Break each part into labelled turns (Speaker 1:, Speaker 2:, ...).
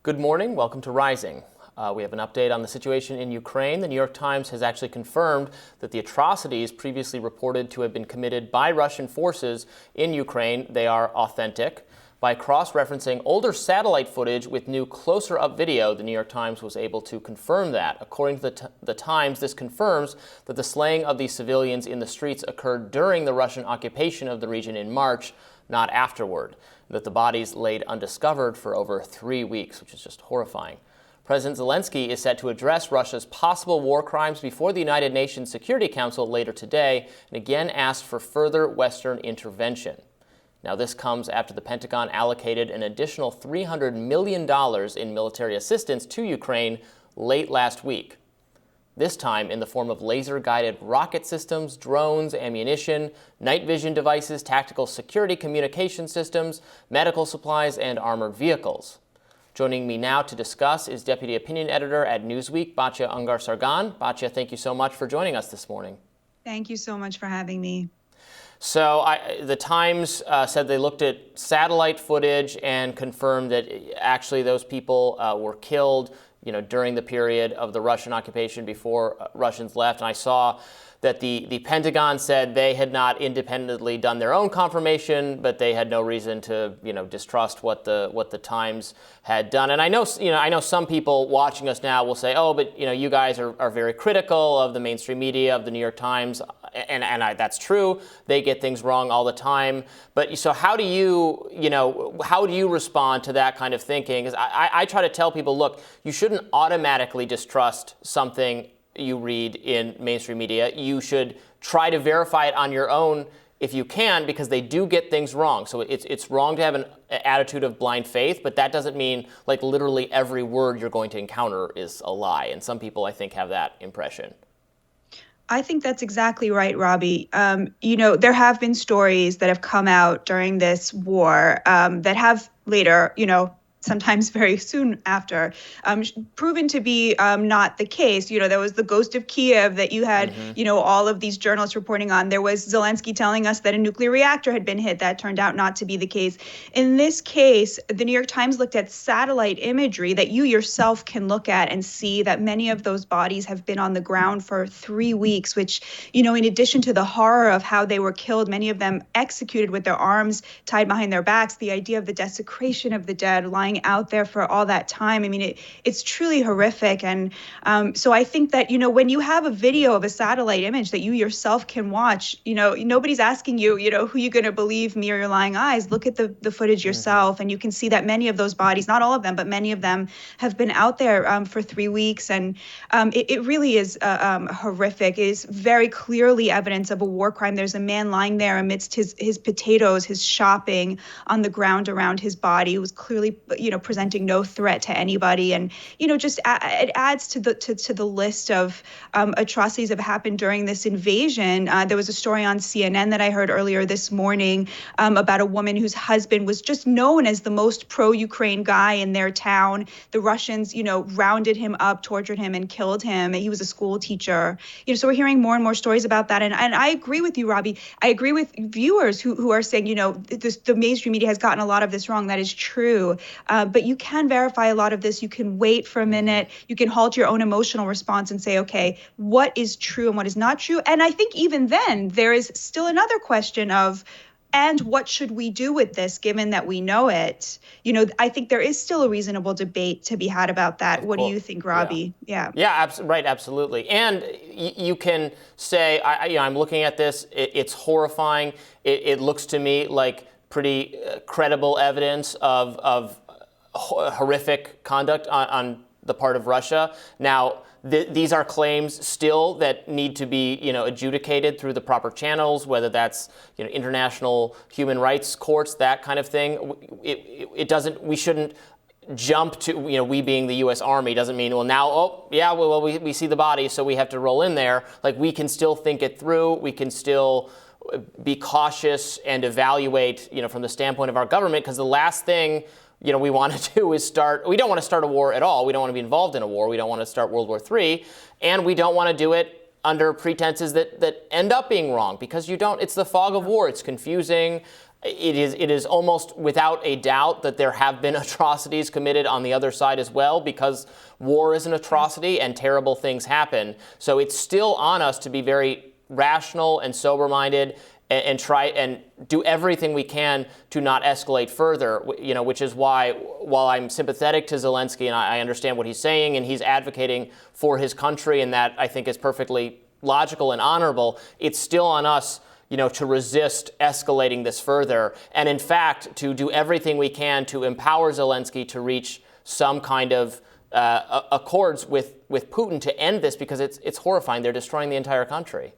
Speaker 1: Good morning. Welcome to Rising. We have an update on the situation in Ukraine. The New York Times has actually confirmed that the atrocities previously reported to have been committed by Russian forces in Ukraine, they are authentic. By cross-referencing older satellite footage with new closer-up video, the New York Times was able to confirm that. According to the Times, this confirms that the slaying of these civilians in the streets occurred during the Russian occupation of the region in March, not afterward. That the bodies laid undiscovered for over 3 weeks, which is just horrifying. President Zelensky is set to address Russia's possible war crimes before the United Nations Security Council later today and again ask for further Western intervention. Now, this comes after the Pentagon allocated an additional $300 million in military assistance to Ukraine late last week. This time in the form of laser-guided rocket systems, drones, ammunition, night vision devices, tactical security communication systems, medical supplies, and armored vehicles. Joining me now to discuss is Deputy Opinion Editor at Newsweek, Batya Ungar-Sargon. Batya, thank you so much for joining us this morning.
Speaker 2: Thank you so much for having me.
Speaker 1: So the Times said they looked at satellite footage and confirmed that actually those people were killed during the period of the Russian occupation before Russians left. And I saw that the Pentagon said they had not independently done their own confirmation, but they had no reason to, distrust what the Times had done. And I know some people watching us now will say, oh, but, you guys are very critical of the mainstream media, of the New York Times. And that's true. They get things wrong all the time. But so how do you respond to that kind of thinking? Because I try to tell people, look, you shouldn't automatically distrust something you read in mainstream media. You should try to verify it on your own if you can, because they do get things wrong. So it's wrong to have an attitude of blind faith, but that doesn't mean like literally every word you're going to encounter is a lie. And some people, I think, have that impression.
Speaker 2: I think that's exactly right, Robby. There have been stories that have come out during this war that have later, sometimes very soon after, proven to be not the case. There was the ghost of Kiev that you had, all of these journalists reporting on. There was Zelensky telling us that a nuclear reactor had been hit. That turned out not to be the case. In this case, the New York Times looked at satellite imagery that you yourself can look at and see that many of those bodies have been on the ground for 3 weeks, which, in addition to the horror of how they were killed, many of them executed with their arms tied behind their backs, the idea of the desecration of the dead lying out there for all that time. I mean, it's truly horrific. And so I think that, when you have a video of a satellite image that you yourself can watch, nobody's asking you, who you're going to believe, me or your lying eyes. Look at the footage yourself, and you can see that many of those bodies, not all of them, but many of them have been out there for 3 weeks. And it really is horrific. It is very clearly evidence of a war crime. There's a man lying there amidst his potatoes, his shopping on the ground around his body. It was clearly, presenting no threat to anybody. And, just it adds to the list of atrocities that have happened during this invasion. There was a story on CNN that I heard earlier this morning about a woman whose husband was just known as the most pro-Ukraine guy in their town. The Russians, rounded him up, tortured him, and killed him. He was a school teacher. So we're hearing more and more stories about that. And I agree with you, Robby. I agree with viewers who are saying, the mainstream media has gotten a lot of this wrong. That is true. But you can verify a lot of this. You can wait for a minute. You can halt your own emotional response and say, okay, what is true and what is not true? And I think even then, there is still another question of, and what should we do with this, given that we know it? I think there is still a reasonable debate to be had about that. What do you think, Robby?
Speaker 1: Yeah, right, absolutely. And you can say, I'm looking at this. It's horrifying. It looks to me like pretty credible evidence of horrific conduct on the part of Russia. Now, these are claims still that need to be, adjudicated through the proper channels, whether that's, international human rights courts, that kind of thing. We shouldn't jump to, we being the U.S. Army doesn't mean, we see the body, so we have to roll in there. Like, we can still think it through. We can still be cautious and evaluate, from the standpoint of our government, because the last thing we want to do is we don't want to start a war at all. We don't want to be involved in a war. We don't want to start World War III. And we don't want to do it under pretenses that end up being wrong, because it's the fog of war. It's confusing. it is almost without a doubt that there have been atrocities committed on the other side as well, because war is an atrocity and terrible things happen. So it's still on us to be very rational and sober-minded and try and do everything we can to not escalate further, which is why, while I'm sympathetic to Zelensky and I understand what he's saying and he's advocating for his country, and that I think is perfectly logical and honorable, it's still on us to resist escalating this further, and in fact, to do everything we can to empower Zelensky to reach some kind of accords with Putin to end this, because it's horrifying. They're destroying the entire country.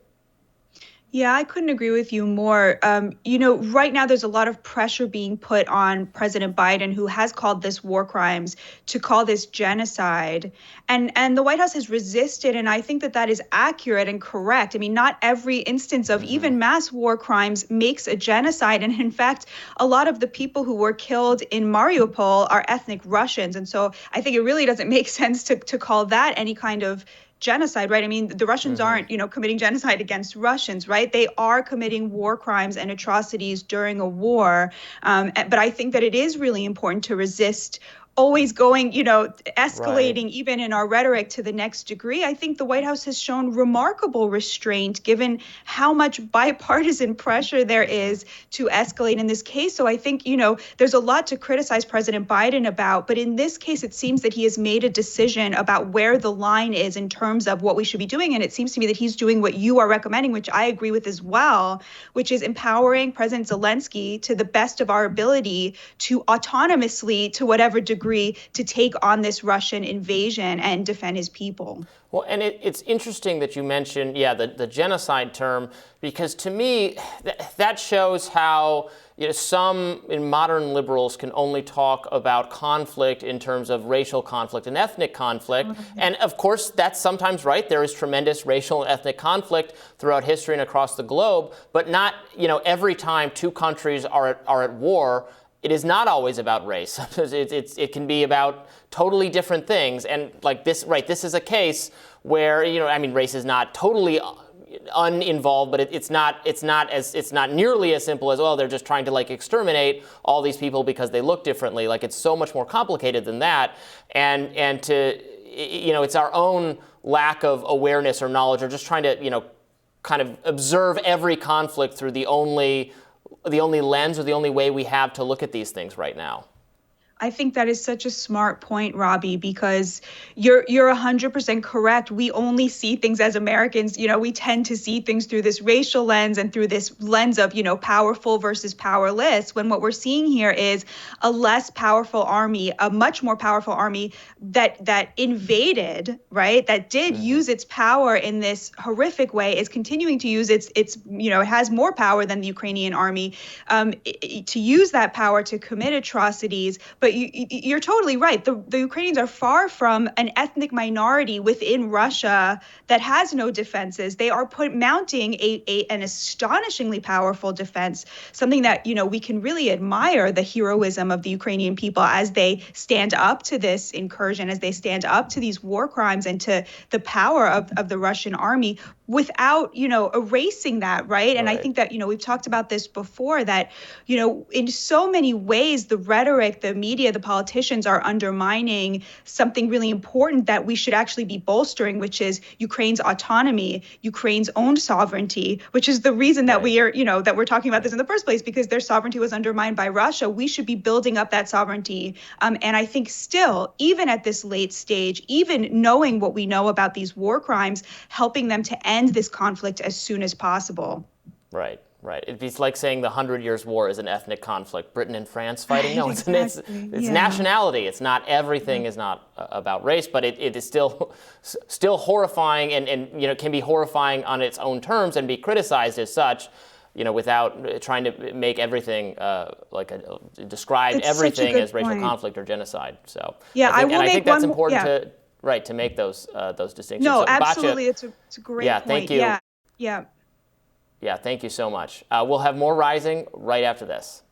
Speaker 2: Yeah, I couldn't agree with you more. Right now there's a lot of pressure being put on President Biden, who has called this war crimes, to call this genocide. And the White House has resisted. And I think that is accurate and correct. I mean, not every instance of even mass war crimes makes a genocide. And in fact, a lot of the people who were killed in Mariupol are ethnic Russians. And so I think it really doesn't make sense to call that any kind of genocide, right? I mean, the Russians aren't, committing genocide against Russians, right? They are committing war crimes and atrocities during a war. But I think that it is really important to resist always going, escalating, right, even in our rhetoric to the next degree. I think the White House has shown remarkable restraint given how much bipartisan pressure there is to escalate in this case. So I think, there's a lot to criticize President Biden about. But in this case, it seems that he has made a decision about where the line is in terms of what we should be doing. And it seems to me that he's doing what you are recommending, which I agree with as well, which is empowering President Zelensky to the best of our ability to autonomously, to whatever degree, to take on this Russian invasion and defend his people.
Speaker 1: Well, and it's interesting that you mentioned, the genocide term, because to me, that shows how some in modern liberals can only talk about conflict in terms of racial conflict and ethnic conflict. And of course, that's sometimes right. There is tremendous racial and ethnic conflict throughout history and across the globe, but not, every time two countries are at war, it is not always about race. It can be about totally different things. And like this, right, this is a case where, race is not totally uninvolved, but it's not nearly as simple as, they're just trying to exterminate all these people because they look differently. Like, it's so much more complicated than that. And to, it's our own lack of awareness or knowledge, or just trying to, kind of observe every conflict through the only lens or the only way we have to look at these things right now.
Speaker 2: I think that is such a smart point, Robby, because you're 100% correct. We only see things as Americans. We tend to see things through this racial lens and through this lens of, powerful versus powerless, when what we're seeing here is a less powerful army, a much more powerful army that invaded, right? That did use its power in this horrific way, is continuing to use its it has more power than the Ukrainian army, to use that power to commit atrocities. But you're totally right. The Ukrainians are far from an ethnic minority within Russia that has no defenses. They are mounting an astonishingly powerful defense, something that, we can really admire the heroism of the Ukrainian people as they stand up to this incursion, as they stand up to these war crimes and to the power of the Russian army without, erasing that, right? And I think that, we've talked about this before, that, in so many ways, the rhetoric, the media, the politicians are undermining something really important that we should actually be bolstering, which is Ukraine's autonomy, Ukraine's own sovereignty, which is the reason that we are, that we're talking about this in the first place, because their sovereignty was undermined by Russia. We should be building up that sovereignty. And I think still, even at this late stage, even knowing what we know about these war crimes, helping them to end this conflict as soon as possible.
Speaker 1: Right. It's like saying the 100 Years' War is an ethnic conflict. Britain and France fighting? No, it's nationality. It's not, everything is not about race, but it is still horrifying and can be horrifying on its own terms and be criticized as such, without trying to make everything describe everything as racial conflict or genocide. So I think that's important to make those distinctions.
Speaker 2: No,
Speaker 1: so,
Speaker 2: absolutely.
Speaker 1: Batya,
Speaker 2: it's a great point.
Speaker 1: Thank you.
Speaker 2: Yeah.
Speaker 1: Yeah, thank you so much. We'll have more Rising right after this.